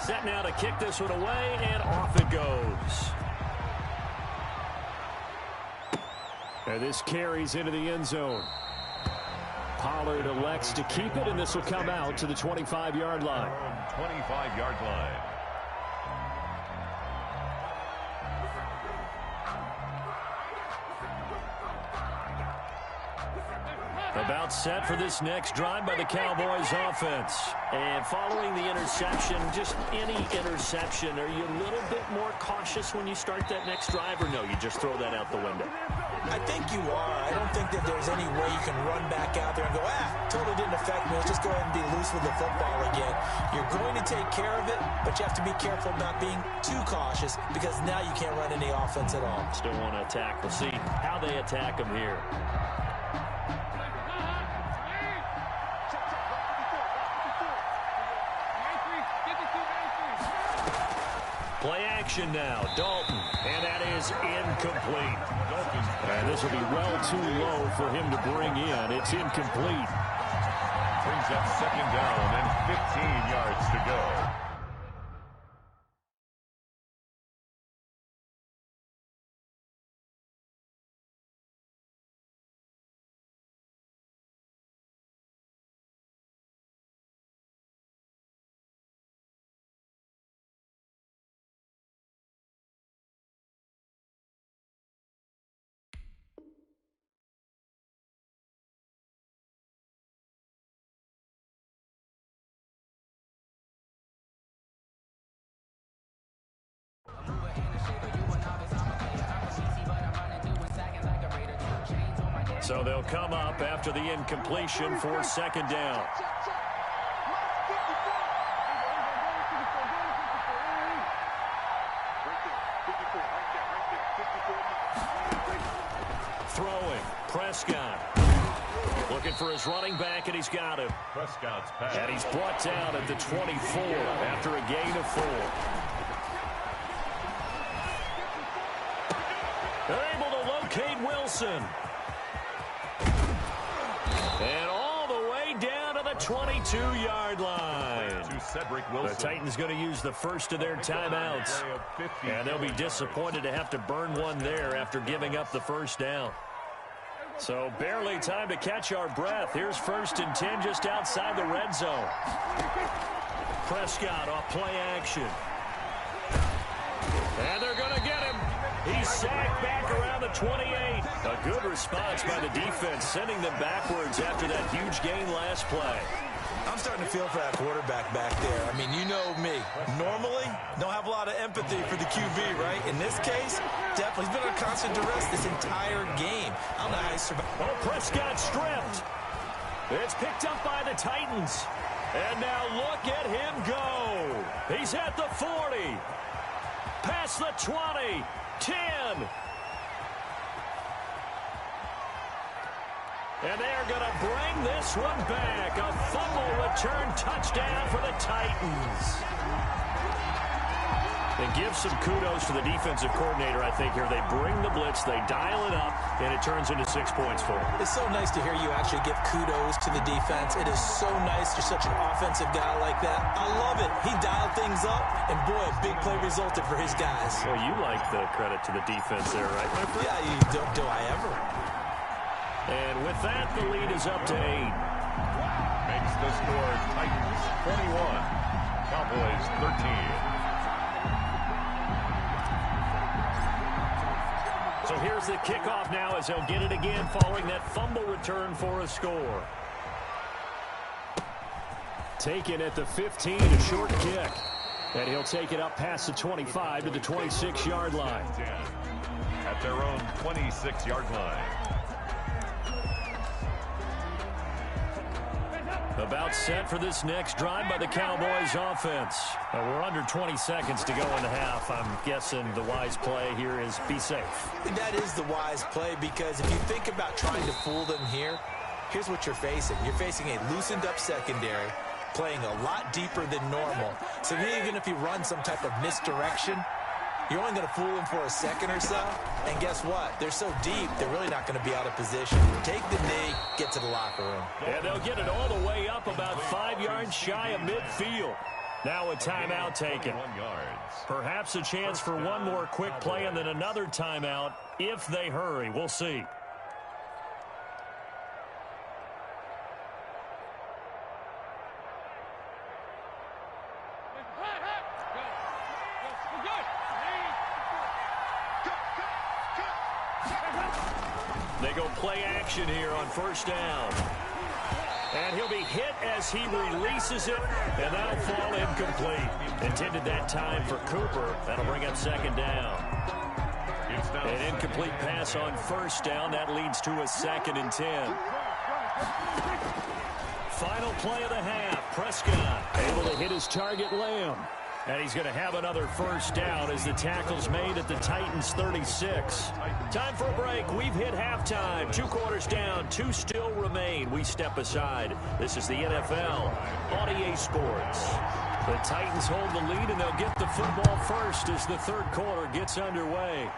Set now to kick this one away, and off it goes. And this carries into the end zone. Pollard elects to keep it, and this will come out to the 25-yard line. 25-yard line. About set for this next drive by the Cowboys offense. And following the interception, just any interception, are you a little bit more cautious when you start that next drive, or no, you just throw that out the window? I think you are. I don't think that there's any way you can run back out there and go, totally didn't affect me. Let's just go ahead and be loose with the football again. You're going to take care of it, but you have to be careful not being too cautious because now you can't run any offense at all. Still want to attack. We'll see how they attack them here. Play action now. Dalton. And that is incomplete. And this will be well too low for him to bring in. It's incomplete. Brings up second down and 15 yards to go. So they'll come up after the incompletion for second down. Throwing, Prescott. Looking for his running back, and he's got him. Prescott's pass. And he's brought down at the 24 after a gain of 4. They're able to locate Wilson. And all the way down to the 22-yard line. To Cedric Wilson. The Titans going to use the first of their timeouts. And they'll be disappointed to have to burn one there after giving up the first down. So barely time to catch our breath. Here's 1st and 10 just outside the red zone. Prescott off play action. And they're going to get him. He's sacked back around the 28. A good response by the defense, sending them backwards after that huge gain last play. I'm starting to feel for that quarterback back there. I mean, you know me. Normally, don't have a lot of empathy for the QB, right? In this case, definitely. He's been under constant duress this entire game. I don't know how he survived. Oh, Prescott stripped. It's picked up by the Titans. And now look at him go. He's at the 40. Past the 20. 10. And they're going to bring this one back. A fumble return touchdown for the Titans. And give some kudos to the defensive coordinator, I think, here. They bring the blitz, they dial it up, and it turns into 6 points for them. It's so nice to hear you actually give kudos to the defense. It is so nice. You're such an offensive guy like that. I love it. He dialed things up, and boy, a big play resulted for his guys. Well, you like the credit to the defense there, right, my friend? Yeah, you do I ever. And with that, the lead is up to 8. Makes the score Titans 21, Cowboys 13. So here's the kickoff now as they'll get it again following that fumble return for a score. Taken at the 15, a short kick. And he'll take it up past the 25 to the 26-yard line. At their own 26-yard line. About set for this next drive by the Cowboys offense. We're under 20 seconds to go in the half. I'm guessing the wise play here is be safe. That is the wise play because if you think about trying to fool them here, here's what you're facing. You're facing a loosened up secondary, playing a lot deeper than normal. So even if you run some type of misdirection, you're only going to fool them for a second or so. And guess what? They're so deep, they're really not going to be out of position. Take the knee, get to the locker room. And they'll get it all the way up about 5 yards shy of midfield. Now a timeout taken. Perhaps a chance for one more quick play and then another timeout if they hurry. We'll see. They go play action here on first down. And he'll be hit as he releases it, and that'll fall incomplete. Intended that time for Cooper. That'll bring up second down. An incomplete pass on first down. That leads to a 2nd and 10. Final play of the half. Prescott able to hit his target, Lamb. And he's going to have another first down as the tackle's made at the Titans' 36. Time for a break. We've hit halftime. 2 quarters down. 2 still remain. We step aside. This is the NFL on EA Sports. The Titans hold the lead, and they'll get the football first as the 3rd quarter gets underway.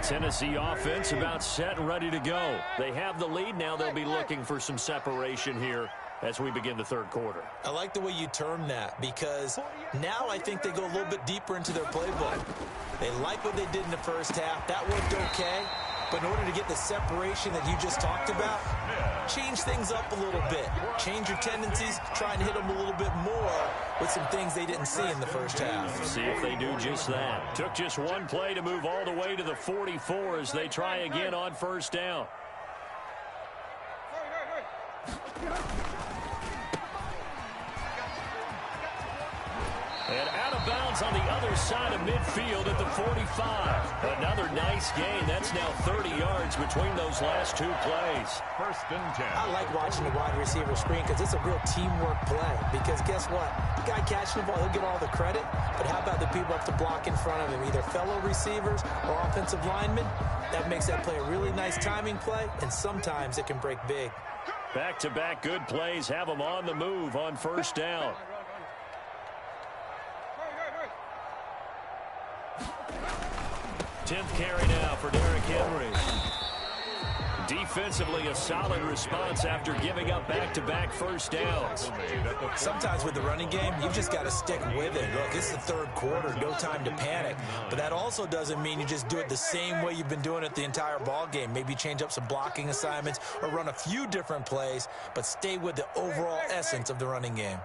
Tennessee offense about set and ready to go. They have the lead. Now they'll be looking for some separation here as we begin the 3rd quarter. I like the way you term that because now I think they go a little bit deeper into their playbook. They like what they did in the first half. That worked okay. But in order to get the separation that you just talked about, change things up a little bit. Change your tendencies, try and hit them a little bit more with some things they didn't see in the first half. See if they do just that. Took just one play to move all the way to the 44 as they try again on first down. And out of bounds on the other side of midfield at the 45. Another nice gain. That's now 30 yards between those last 2 plays. 1st and 10. I like watching the wide receiver screen because it's a real teamwork play. Because guess what? The guy catching the ball, he'll get all the credit. But how about the people up to block in front of him? Either fellow receivers or offensive linemen. That makes that play a really nice timing play. And sometimes it can break big. Back-to-back good plays have them on the move on first down. 10th carry now for Derrick Henry. Defensively, a solid response after giving up back-to-back first downs. Sometimes with the running game, you've just got to stick with it. Look, it's the 3rd quarter, no time to panic. But that also doesn't mean you just do it the same way you've been doing it the entire ball game. Maybe change up some blocking assignments or run a few different plays, but stay with the overall essence of the running game.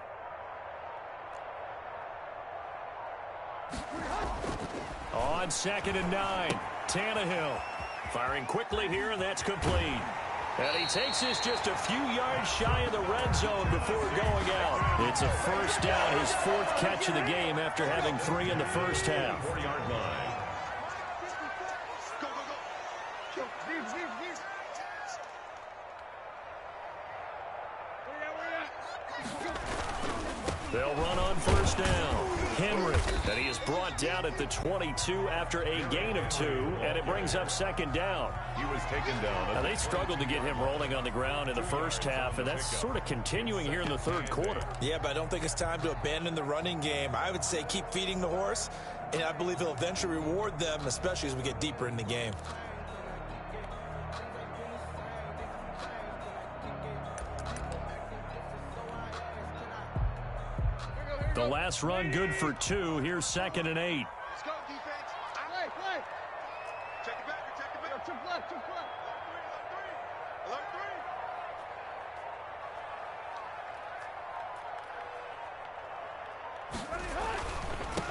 On 2nd and 9, Tannehill firing quickly here, and that's complete. And he takes this just a few yards shy of the red zone before going out. It's a first down, his 4th catch of the game after having 3 in the first half. 40-yard line. They'll run on first down. Henry, and he is brought down at the 22 after a gain of 2, and it brings up 2nd down. He was taken down. Now, they struggled to get him rolling on the ground in the first half, and that's sort of continuing here in the 3rd quarter. Yeah, but I don't think it's time to abandon the running game. I would say keep feeding the horse, and I believe he'll eventually reward them, especially as we get deeper in the game. The last run good for 2. Here's 2nd and 8. Let's go, defense. Play. Check it back. Two left. Alert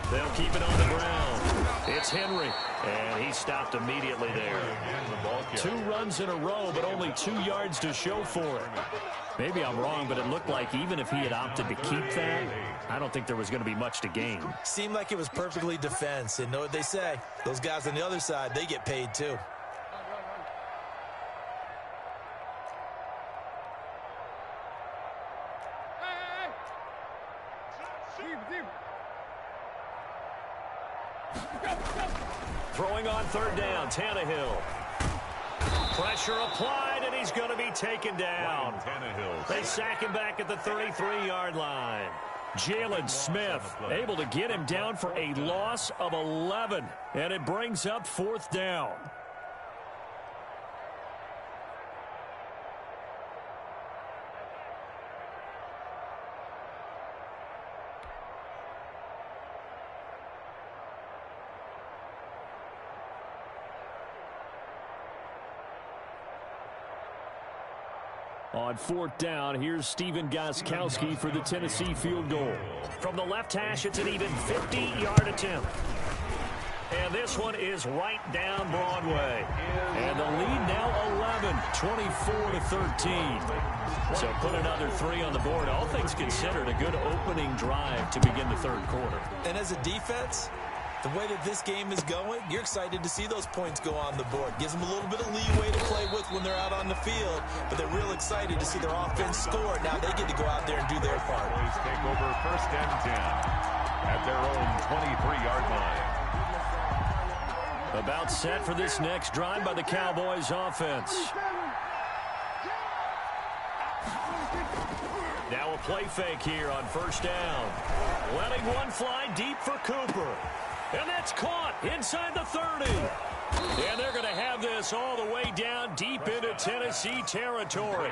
3. They'll keep it on the ground. It's Henry, and he stopped immediately there. 2 runs in a row, but only 2 yards to show for it. Maybe I'm wrong, but it looked like even if he had opted to keep that, I don't think there was going to be much to gain. Seemed like it was perfectly defense, and know what they say. Those guys on the other side, they get paid too. Throwing on 3rd down, Tannehill. Pressure applied, and he's going to be taken down. They sack him back at the 33-yard line. Jalen Smith able to get him down for a loss of 11. And it brings up 4th down. On 4th down, here's Steven Gostkowski for the Tennessee field goal. From the left hash, it's an even 50-yard attempt. And this one is right down Broadway. And the lead now 11, 24-13. So put another 3 on the board. All things considered, a good opening drive to begin the 3rd quarter. And as a defense, the way that this game is going, you're excited to see those points go on the board. Gives them a little bit of leeway to play with when they're out on the field, but they're real excited to see their offense score. Now they get to go out there and do their part. Cowboys take over 1st and 10 at their own 23-yard line. About set for this next drive by the Cowboys offense. Now a play fake here on 1st down. Letting one fly deep for Cooper. And that's caught inside the 30. And they're going to have this all the way down deep into Tennessee territory.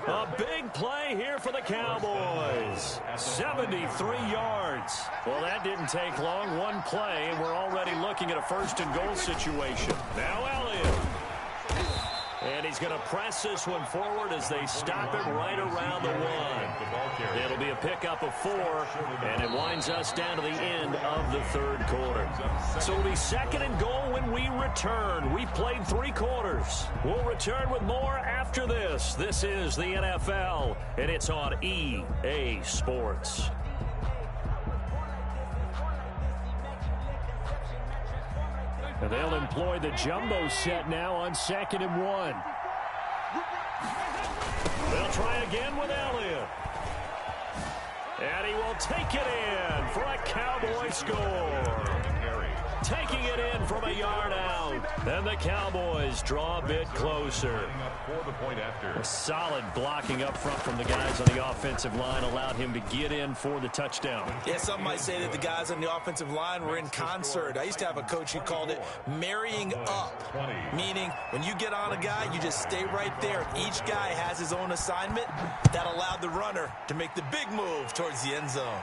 A big play here for the Cowboys. 73 yards. Well, that didn't take long. One play, and we're already looking at a 1st and goal situation. Now Elliott. And he's going to press this one forward as they stop it right around the 1. It'll be a pickup of 4, and it winds us down to the end of the 3rd quarter. So it'll be 2nd and goal when we return. We've played 3 quarters. We'll return with more after this. This is the NFL, and it's on EA Sports. And they'll employ the jumbo set now on 2nd and 1. They'll try again with Elliott. And he will take it in for a Cowboy score. Taking it in from a yard out. And the Cowboys draw a bit closer. A solid blocking up front from the guys on the offensive line allowed him to get in for the touchdown. Yeah, some might say that the guys on the offensive line were in concert. I used to have a coach who called it marrying up, meaning when you get on a guy, you just stay right there. Each guy has his own assignment. That allowed the runner to make the big move towards the end zone.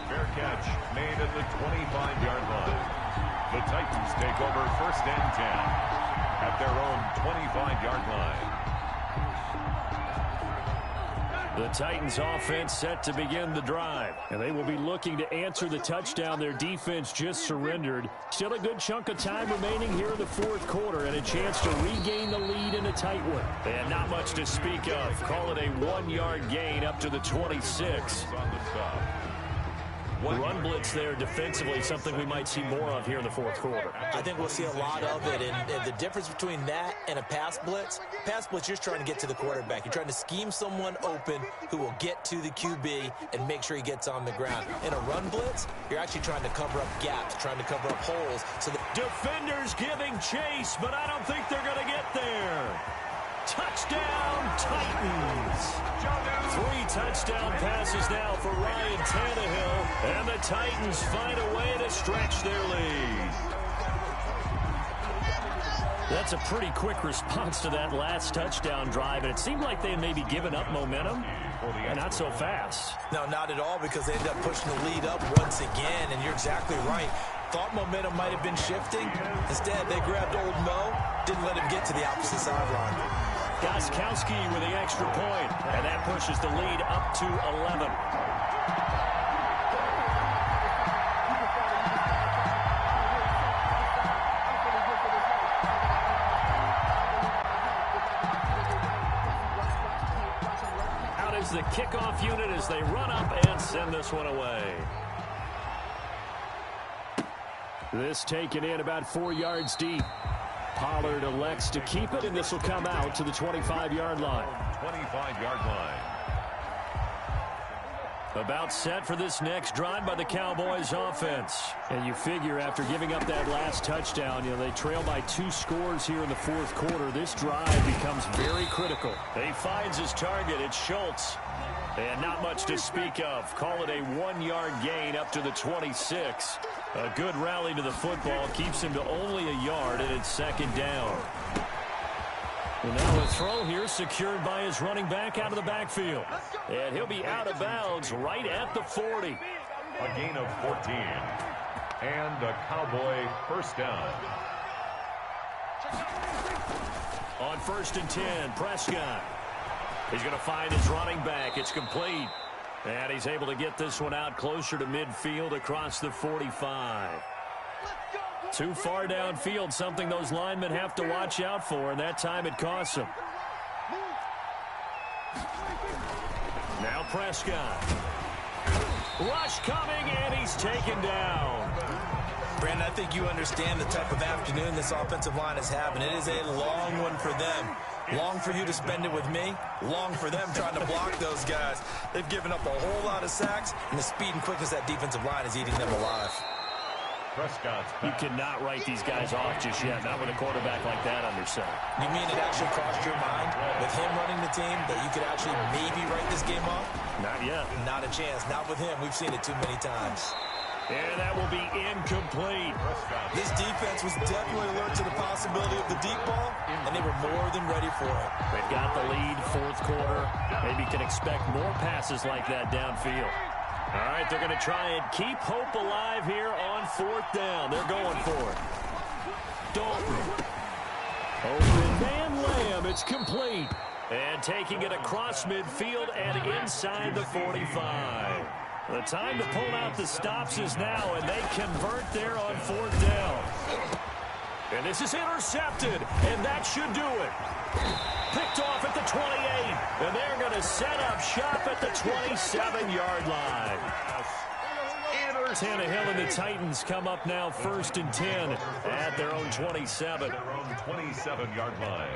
Fair catch made at the 25-yard line. The Titans take over 1st and 10 at their own 25-yard line. The Titans offense set to begin the drive. And they will be looking to answer the touchdown their defense just surrendered. Still a good chunk of time remaining here in the 4th quarter and a chance to regain the lead in a tight one. And not much to speak of. Call it a 1-yard gain up to the 26. Run blitz there defensively, something we might see more of here in the 4th quarter. I think we'll see a lot of it, and the difference between that and a pass blitz, you're trying to get to the quarterback. You're trying to scheme someone open who will get to the QB and make sure he gets on the ground. In a run blitz, you're actually trying to cover up gaps, trying to cover up holes. So the defenders giving chase, but I don't think they're going to get there. Touchdown, Titans. 3 touchdown passes now for Ryan Tannehill, and the Titans find a way to stretch their lead. That's a pretty quick response to that last touchdown drive, and it seemed like they had maybe given up momentum. Not so fast. No, not at all, because they ended up pushing the lead up once again, and you're exactly right. Thought momentum might have been shifting. Instead, they grabbed old Mo, didn't let him get to the opposite sideline. Gostkowski with the extra point, and that pushes the lead up to 11. Out is the kickoff unit as they run up and send this one away. This taken in about 4 yards deep. Pollard elects to keep it, and this will come out to the 25-yard line. 25-yard line. About set for this next drive by the Cowboys offense. And you figure after giving up that last touchdown, they trail by 2 scores here in the fourth quarter. This drive becomes very critical. He finds his target. It's Schultz. And not much to speak of. Call it a 1-yard gain up to the 26. A good rally to the football keeps him to only a yard, and it's second down. Well, now a throw here secured by his running back out of the backfield. And he'll be out of bounds right at the 40. A gain of 14. And a Cowboy first down. On 1st and 10, Prescott. He's going to find his running back. It's complete. And he's able to get this one out closer to midfield across the 45. Too far downfield, something those linemen have to watch out for, and that time it costs them. Now Prescott. Rush coming, and he's taken down. Brandon, I think you understand the type of afternoon this offensive line is having. It is a long one for them. Long for you to spend it with me. Long for them trying to block those guys. They've given up a whole lot of sacks, and the speed and quickness of that defensive line is eating them alive. You cannot write these guys off just yet, not with a quarterback like that under center. You mean it actually crossed your mind with him running the team that you could actually maybe write this game off? Not yet. Not a chance. Not with him. We've seen it too many times. And that will be incomplete. This defense was definitely alert to the possibility of the deep ball, and they were more than ready for it. They've got the lead, fourth quarter. Maybe can expect more passes like that downfield. All right, they're going to try and keep hope alive here on 4th down. They're going for it. Dalton. Open man Lamb. It's complete. And taking it across midfield and inside the 45. The time to pull out the stops is now, and they convert there on 4th down. And this is intercepted, and that should do it. Picked off at the 28, and they're going to set up shop at the 27-yard line. Tannehill and the Titans come up now 1st and 10 at their own 27. Their own 27-yard line.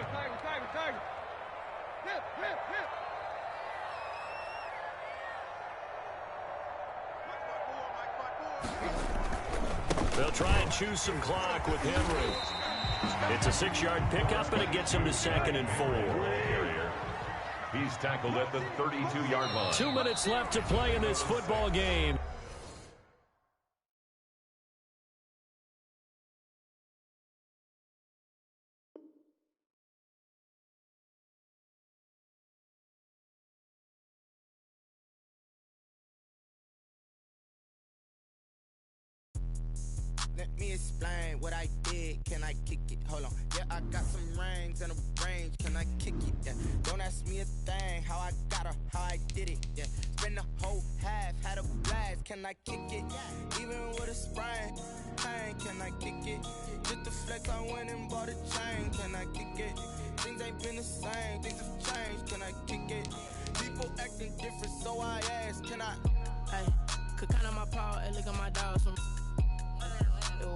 They'll try and choose some clock with Henry. It's a 6-yard pickup, and it gets him to 2nd and 4. He's tackled at the 32-yard line. 2 minutes left to play in this football game. Let me explain what I did. Can I kick it? Hold on. Yeah, I got some rings and a range. Can I kick it? Yeah. Don't ask me a thing. How I got her, how I did it. Yeah. Spend the whole half, had a blast. Can I kick it? Even with a sprain. Pain, can I kick it? Just the flex, I went and bought a chain. Can I kick it? Things ain't been the same. Things have changed. Can I kick it? People acting different, so I ask. Can I? Hey, could count on my power. Hey, look at my dogs from.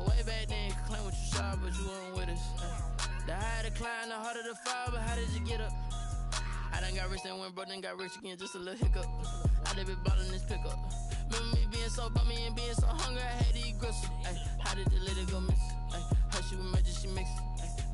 Way back then, you could claim what you saw, but you weren't with us. The higher the climb, the harder the fall, but how did you get up? I done got rich and went broke, then got rich again, just a little hiccup. I done been ballin' this pickup. Remember me being so bummy and being so hungry, I had to eat gristle. How did the lady go miss? Her she was magic, she mixed.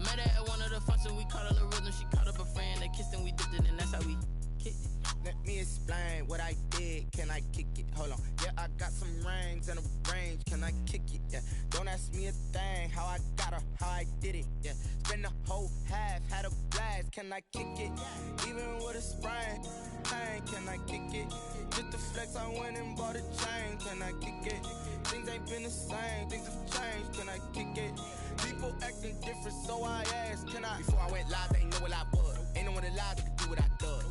Met her at one of the functions, we caught a little rhythm, she caught up a friend, they kissed and we dipped it, and that's how we kicked it. Let me explain what I did. Can I kick it? Hold on. Yeah, I got some rings and a range. Can I kick it? Yeah. Don't ask me a thing. How I got her, how I did it. Yeah. Spend the whole half, had a blast. Can I kick it? Even with a sprain. Pain, can I kick it? Just the flex, I went and bought a chain. Can I kick it? Things ain't been the same. Things have changed. Can I kick it? People acting different, so I asked. Can I? Before I went live, they ain't know what I was. Ain't no one alive that could do what I does.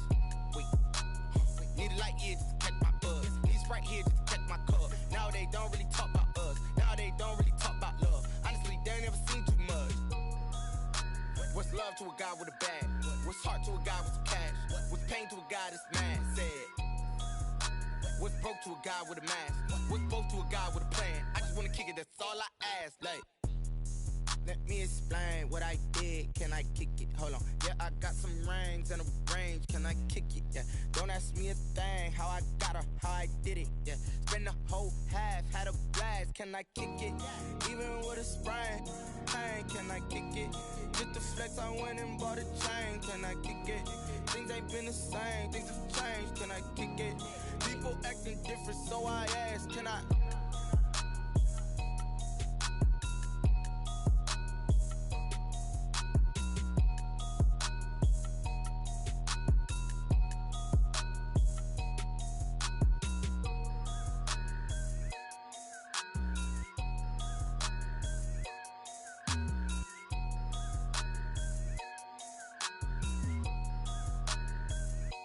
Need a light here just to catch my buzz. Need Sprite here just to catch my cup. Now they don't really talk about us. Now they don't really talk about love. Honestly, they ain't never seen too much. What's love to a guy with a bag? What's heart to a guy with some cash? What's pain to a guy that's mad? Said. What's broke to a guy with a mask? What's broke to a guy with a plan? I just wanna kick it, that's all I ask. Like, let me explain what I did. Can I kick it? Hold on. Yeah, I got some rings and a range. Can I kick it? Yeah. Don't ask ask me a thing, how I got her, how I did it, yeah. Spend the whole half, had a blast, can I kick it? Even with a sprain, pain, can I kick it? Just the flex, I went and bought a chain, can I kick it? Things ain't been the same, things have changed, can I kick it? People acting different, so I ask, can I?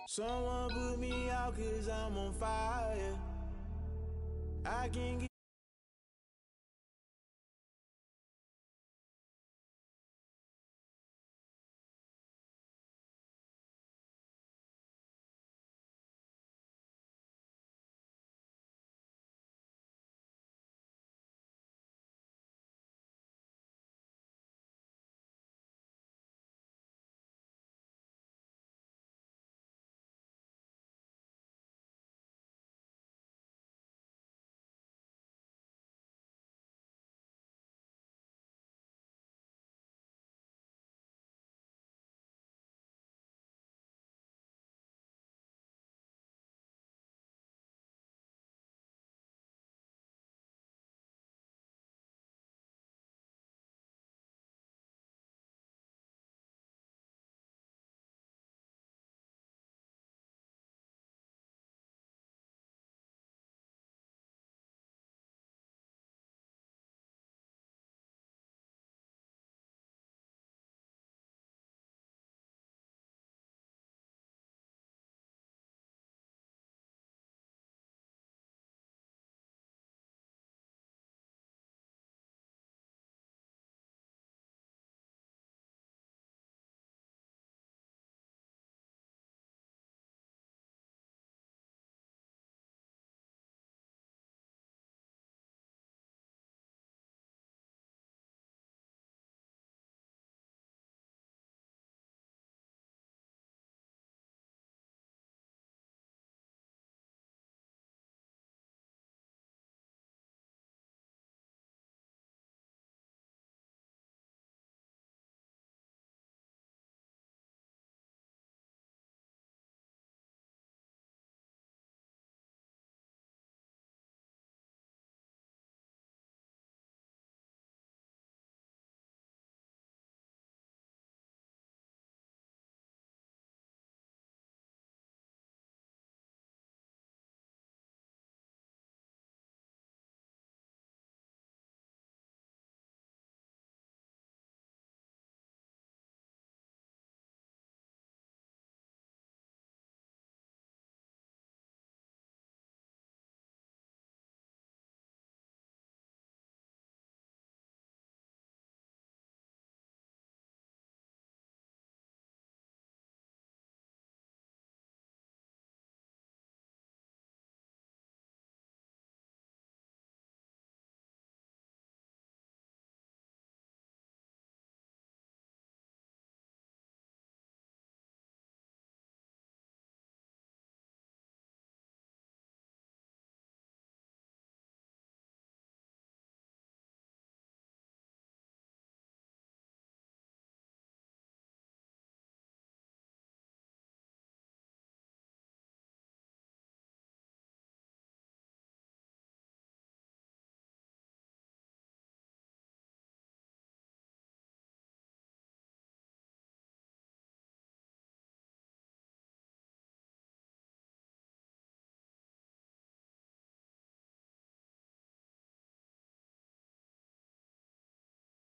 Someone put me out 'cause I'm on fire. I can get